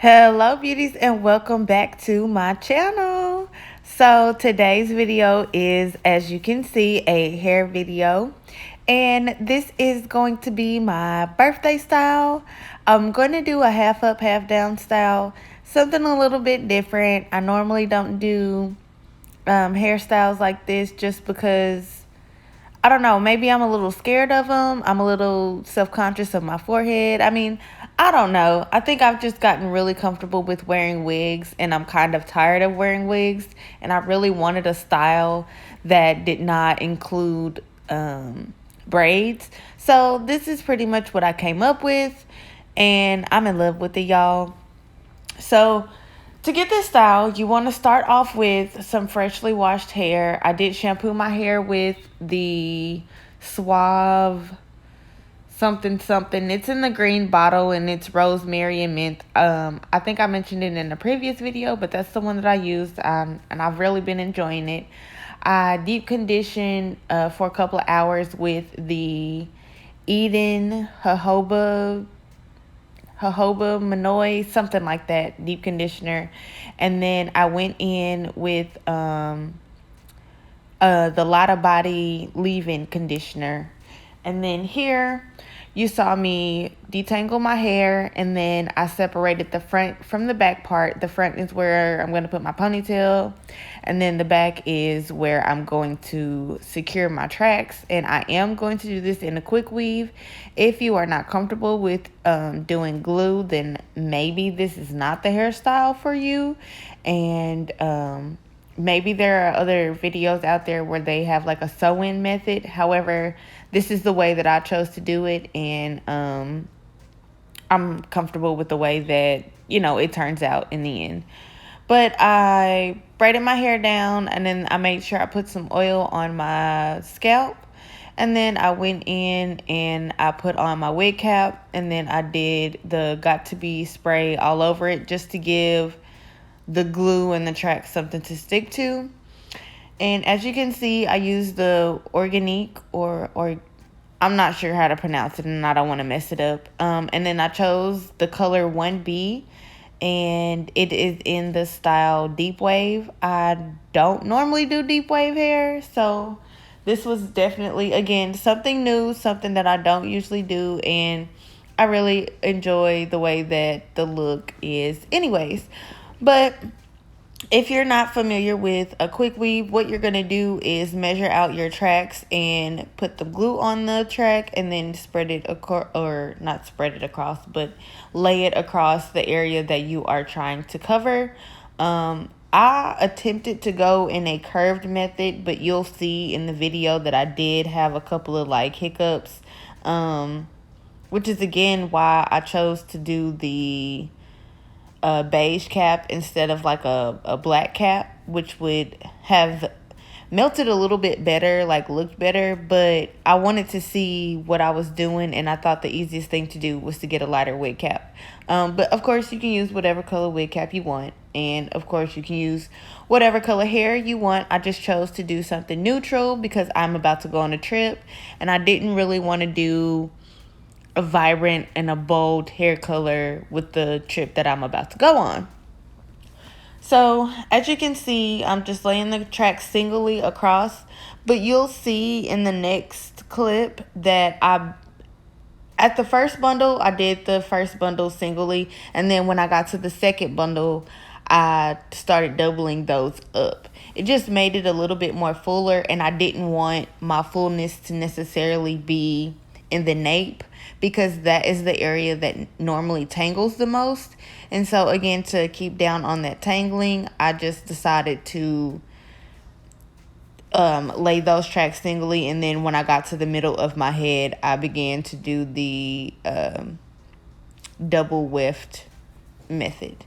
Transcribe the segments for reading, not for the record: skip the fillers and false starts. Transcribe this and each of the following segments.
Hello beauties and welcome back to my channel. So today's video is, as you can see, a hair video, and this is going to be my birthday style. I'm going to do a half up half down style, something a little bit different. I normally don't do hairstyles like this just because I don't know, maybe I'm a little scared of them. I'm a little self-conscious of my forehead. I don't know. I think I've just gotten really comfortable with wearing wigs, and I'm kind of tired of wearing wigs. And I really wanted a style that did not include braids. So this is pretty much what I came up with, and I'm in love with it, y'all. So to get this style, you want to start off with some freshly washed hair. I did shampoo my hair with the Suave something something. It's in the green bottle and it's rosemary and mint. I think I mentioned it in the previous video, but that's the one that I used, and I've really been enjoying it. I deep conditioned for a couple of hours with the Eden jojoba Manoy, something like that, deep conditioner. And then I went in with the Lotta Body leave-in conditioner. And then here you saw me detangle my hair, and then I separated the front from the back part. The front is where I'm going to put my ponytail, and then the back is where I'm going to secure my tracks. And I am going to do this in a quick weave. If you are not comfortable with doing glue, then maybe this is not the hairstyle for you. And maybe there are other videos out there where they have like a sew-in method. However, this is the way that I chose to do it, and I'm comfortable with the way that, it turns out in the end. But I braided my hair down, and then I made sure I put some oil on my scalp. And then I went in and I put on my wig cap, and then I did the Got To Be spray all over it just to give the glue and the track something to stick to. And as you can see, I used the Organique or I'm not sure how to pronounce it, and I don't want to mess it up. And then I chose the color 1B, and it is in the style Deep Wave. I don't normally do deep wave hair, so this was definitely, again, something new, something that I don't usually do, and I really enjoy the way that the look is anyways. But if you're not familiar with a quick weave, what you're going to do is measure out your tracks and put the glue on the track, and then spread it across, or not spread it across, but lay it across the area that you are trying to cover. I attempted to go in a curved method, but you'll see in the video that I did have a couple of like hiccups, which is again why I chose to do the beige cap instead of like a black cap, which would have melted a little bit better, like looked better. But I wanted to see what I was doing, and I thought the easiest thing to do was to get a lighter wig cap. But of course you can use whatever color wig cap you want, and of course you can use whatever color hair you want. I just chose to do something neutral because I'm about to go on a trip, and I didn't really want to do a vibrant and a bold hair color with the trip that I'm about to go on. So as you can see, I'm just laying the track singly across, but you'll see in the next clip that at the first bundle, I did the first bundle singly, and then when I got to the second bundle, I started doubling those up. It just made it a little bit more fuller, and I didn't want my fullness to necessarily be in the nape, because that is the area that normally tangles the most. And so again, to keep down on that tangling, I just decided to lay those tracks singly, and then when I got to the middle of my head, I began to do the double weft method.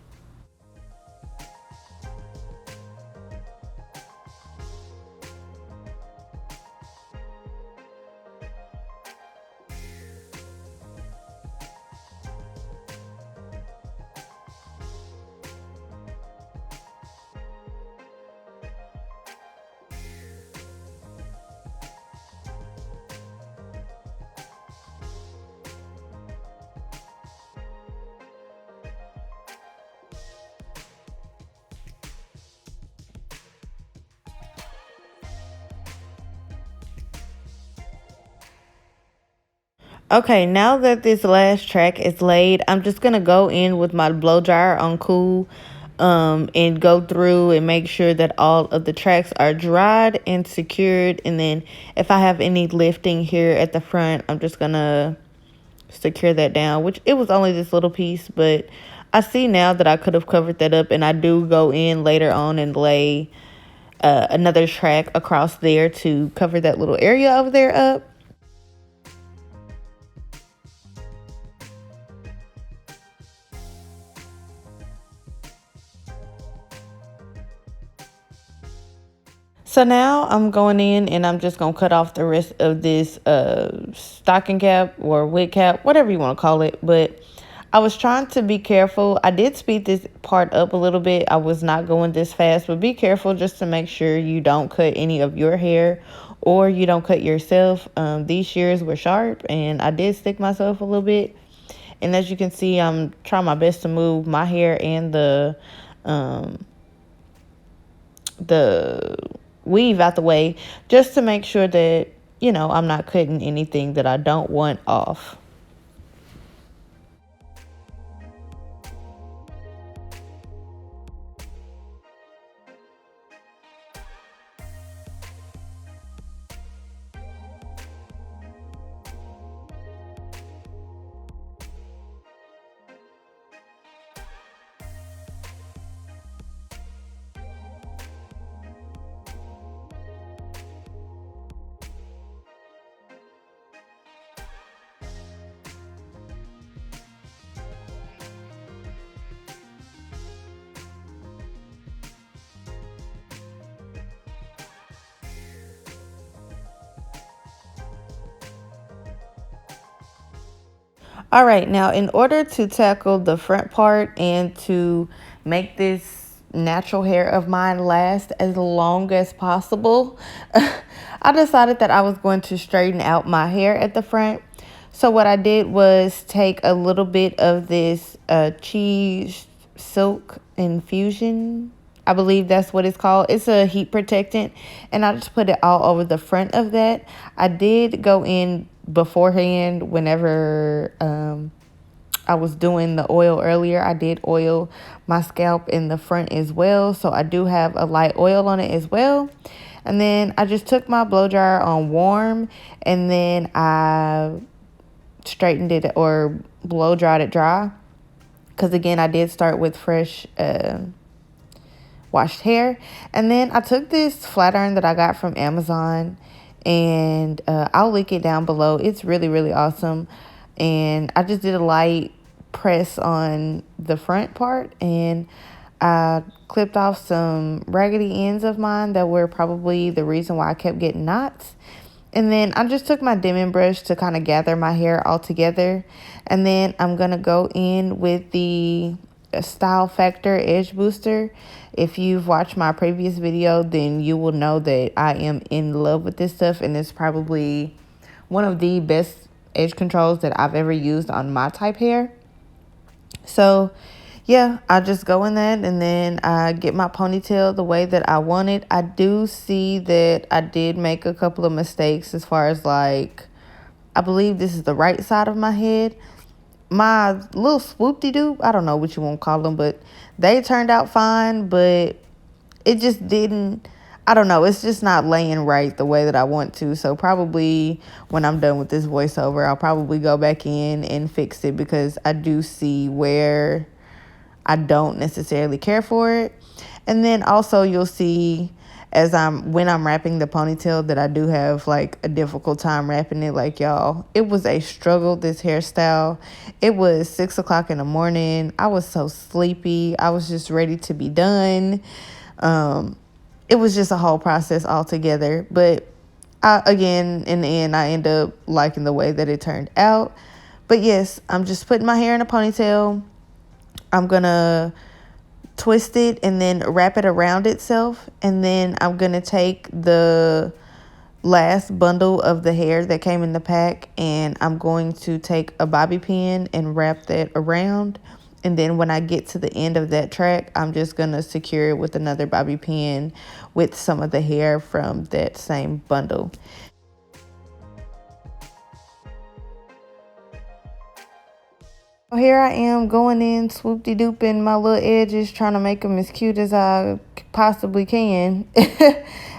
Okay, now that this last track is laid, I'm just going to go in with my blow dryer on cool, and go through and make sure that all of the tracks are dried and secured. And then if I have any lifting here at the front, I'm just going to secure that down, which it was only this little piece, but I see now that I could have covered that up, and I do go in later on and lay another track across there to cover that little area over there up. So now I'm going in and I'm just going to cut off the rest of this stocking cap or wig cap, whatever you want to call it. But I was trying to be careful. I did speed this part up a little bit. I was not going this fast, but be careful just to make sure you don't cut any of your hair or you don't cut yourself. These shears were sharp and I did stick myself a little bit. And as you can see, I'm trying my best to move my hair and the weave out the way just to make sure that, you know, I'm not cutting anything that I don't want off. All right, now in order to tackle the front part and to make this natural hair of mine last as long as possible, I decided that I was going to straighten out my hair at the front. So what I did was take a little bit of this cheese silk infusion. I believe that's what it's called. It's a heat protectant, and I just put it all over the front of that. I did go in beforehand whenever I was doing the oil earlier. I did oil my scalp in the front as well, so I do have a light oil on it as well. And then I just took my blow dryer on warm, and then I straightened it or blow dried it dry, because again I did start with fresh washed hair. And then I took this flat iron that I got from Amazon, and I'll link it down below. It's really awesome. And I just did a light press on the front part, and I clipped off some raggedy ends of mine that were probably the reason why I kept getting knots. And then I just took my dimming brush to kind of gather my hair all together. And then I'm going to go in with the Style Factor Edge Booster. If you've watched my previous video, then you will know that I am in love with this stuff. And it's probably one of the best edge controls that I've ever used on my type hair. So yeah, I just go in that, and then I get my ponytail the way that I want it. I do see that I did make a couple of mistakes as far as, like, I believe this is the right side of my head. My little swoop-de-doo, I don't know what you want to call them, but they turned out fine, but it just didn't, I don't know, it's just not laying right the way that I want to. So probably when I'm done with this voiceover, I'll probably go back in and fix it, because I do see where I don't necessarily care for it. And then also you'll see when I'm wrapping the ponytail that I do have like a difficult time wrapping it. Like, y'all, it was a struggle, this hairstyle. It was 6 o'clock in the morning. I was so sleepy. I was just ready to be done. It was just a whole process altogether. But again, in the end, I end up liking the way that it turned out. But yes, I'm just putting my hair in a ponytail. I'm going to twist it and then wrap it around itself. And then I'm going to take the last bundle of the hair that came in the pack, and I'm going to take a bobby pin and wrap that around. And then when I get to the end of that track, I'm just going to secure it with another bobby pin with some of the hair from that same bundle. Here I am going in, swoop-de-dooping my little edges, trying to make them as cute as I possibly can.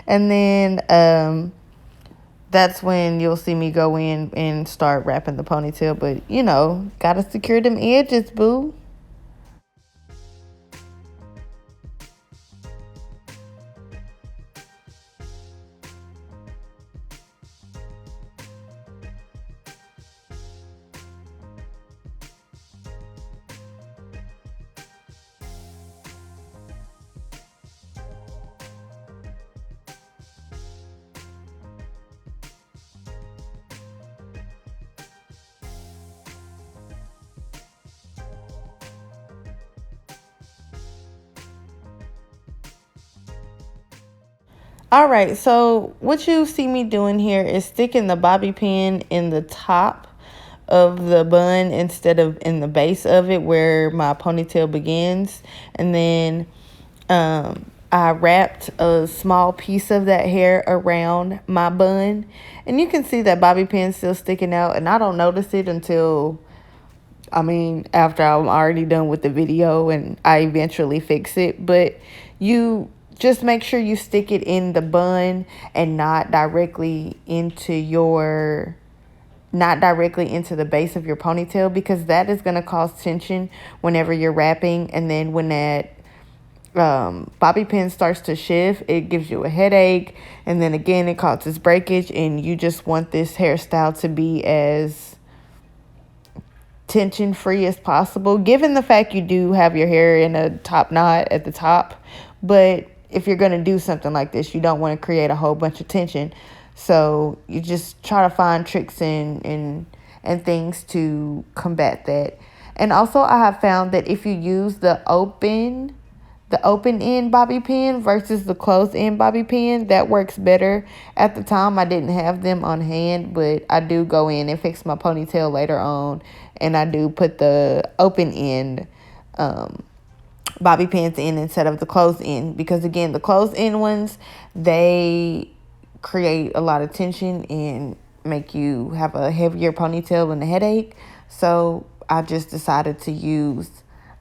And then that's when you'll see me go in and start wrapping the ponytail. But, you know, gotta secure them edges, boo. All right, so what you see me doing here is sticking the bobby pin in the top of the bun instead of in the base of it where my ponytail begins. And then I wrapped a small piece of that hair around my bun. And you can see that bobby pin still sticking out, and I don't notice it until, after I'm already done with the video and I eventually fix it. But you just make sure you stick it in the bun and not directly into the base of your ponytail, because that is going to cause tension whenever you're wrapping. And then when that bobby pin starts to shift, it gives you a headache, and then again it causes breakage. And you just want this hairstyle to be as tension free as possible, given the fact you do have your hair in a top knot at the top. But if you're going to do something like this, you don't want to create a whole bunch of tension. So you just try to find tricks and things to combat that. And also, I have found that if you use the open end bobby pin versus the closed end bobby pin, that works better. At the time, I didn't have them on hand, but I do go in and fix my ponytail later on, and I do put the open end bobby pins in instead of the closed end, because again, the closed end ones, they create a lot of tension and make you have a heavier ponytail and a headache. So I just decided to use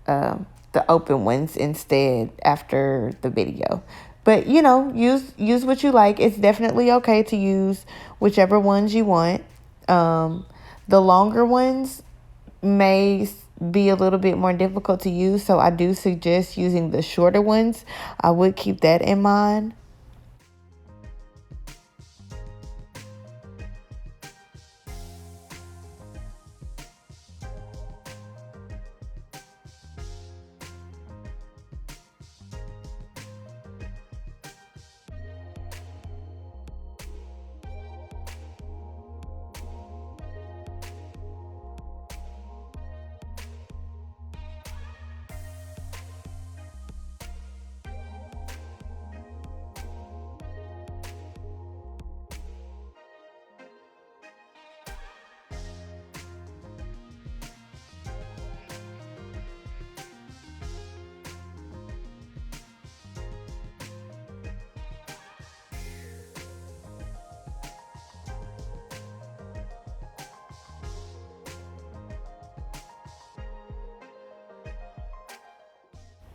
the open ones instead after the video. But you know, use what you like. It's definitely okay to use whichever ones you want. The longer ones may be a little bit more difficult to use, so I do suggest using the shorter ones. I would keep that in mind.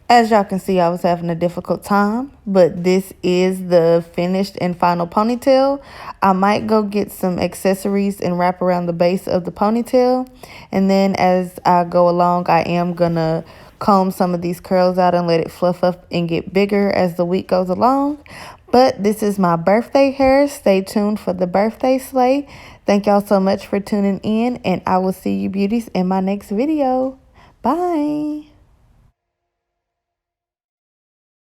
As y'all can see, I was having a difficult time, but this is the finished and final ponytail. I might go get some accessories and wrap around the base of the ponytail. And then as I go along, I am going to comb some of these curls out and let it fluff up and get bigger as the week goes along. But this is my birthday hair. Stay tuned for the birthday slay. Thank y'all so much for tuning in, and I will see you beauties in my next video. Bye.